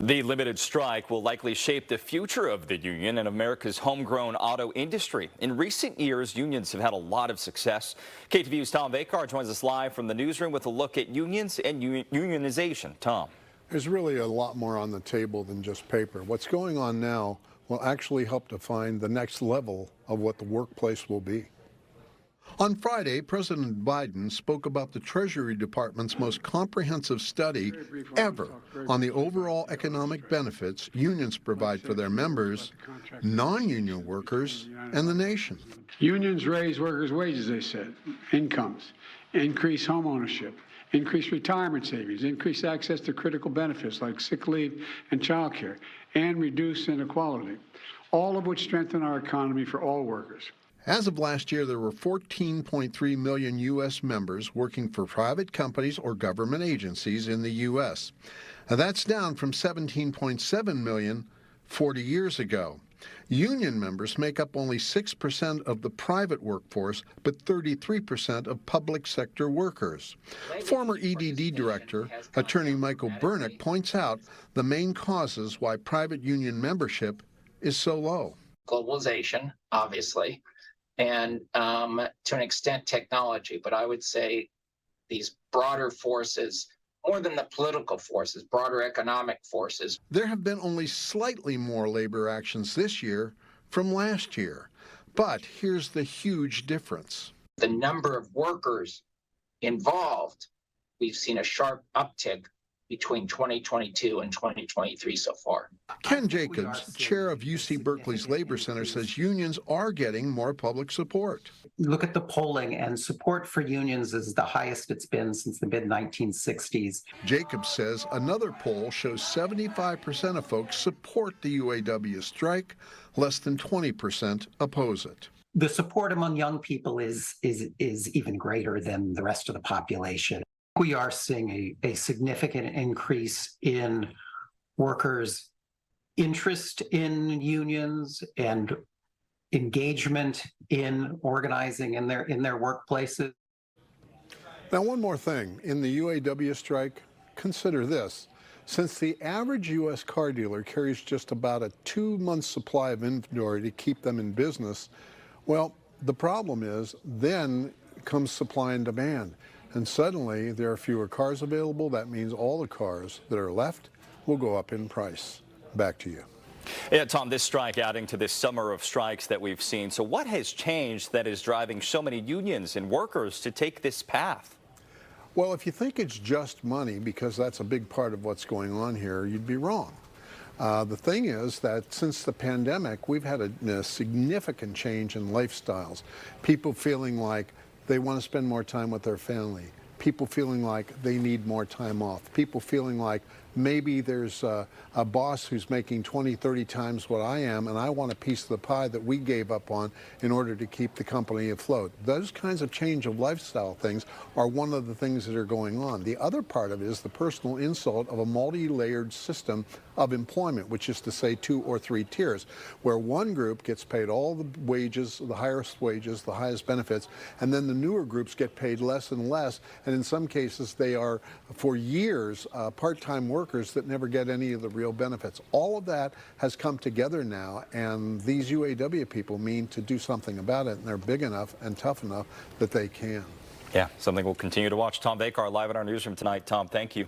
The limited strike will likely shape the future of the union and America's homegrown auto industry. In recent years, unions have had a lot of success. KTVU's Tom Vakar joins us live from the newsroom with a look at unions and unionization. Tom. There's really a lot more on the table than just paper. What's going on now will actually help define the next level of what the workplace will be. On Friday, President Biden spoke about the Treasury Department's most comprehensive study ever on the overall economic benefits unions provide for their members, non-union workers, and the nation. Unions raise workers' wages, they said, incomes, increase home ownership, increase retirement savings, increase access to critical benefits like sick leave and child care, and reduce inequality, all of which strengthen our economy for all workers. As of last year, there were 14.3 million U.S. members working for private companies or government agencies in the U.S. Now, that's down from 17.7 million 40 years ago. Union members make up only 6% of the private workforce, but 33% of public sector workers. Former EDD director, attorney Michael Bernick, points out the main causes why private union membership is so low. Globalization, obviously, and to an extent technology, but I would say these broader forces, more than the political forces, broader economic forces. There have been only slightly more labor actions this year from last year, but here's the huge difference. The number of workers involved, we've seen a sharp uptick between 2022 and 2023 so far. Ken Jacobs, chair of UC Berkeley's Labor Center, says unions are getting more public support. Look at the polling, and support for unions is the highest it's been since the mid-1960s. Jacobs says another poll shows 75% of folks support the UAW strike, less than 20% oppose it. The support among young people is even greater than the rest of the population. We are seeing a significant increase in workers' interest in unions and engagement in organizing in their workplaces. Now, one more thing. In the UAW strike, consider this. Since the average U.S. car dealer carries just about a 2-month supply of inventory to keep them in business, well, the problem is then comes supply and demand. And suddenly there are fewer cars available. That means all the cars that are left will go up in price. Back to you. Yeah, Tom, this strike adding to this summer of strikes that we've seen. So what has changed that is driving so many unions and workers to take this path? Well, if you think it's just money, because that's a big part of what's going on here, you'd be wrong. The thing is that since the pandemic, we've had a significant change in lifestyles. People feeling like they want to spend more time with their family. People feeling like they need more time off. People feeling like maybe there's a boss who's making 20, 30 times what I am, and I want a piece of the pie that we gave up on in order to keep the company afloat. Those kinds of change of lifestyle things are one of the things that are going on. The other part of it is the personal insult of a multi-layered system of employment, which is to say 2 or 3 tiers, where one group gets paid all the wages, the highest wages, the highest benefits, and then the newer groups get paid less and less, and in some cases they are, for years, part-time workers that never get any of the real benefits. All of that has come together now, and these UAW people mean to do something about it, and they're big enough and tough enough that they can. Yeah, something we'll continue to watch. Tom Vakar live in our newsroom tonight. Tom, thank you.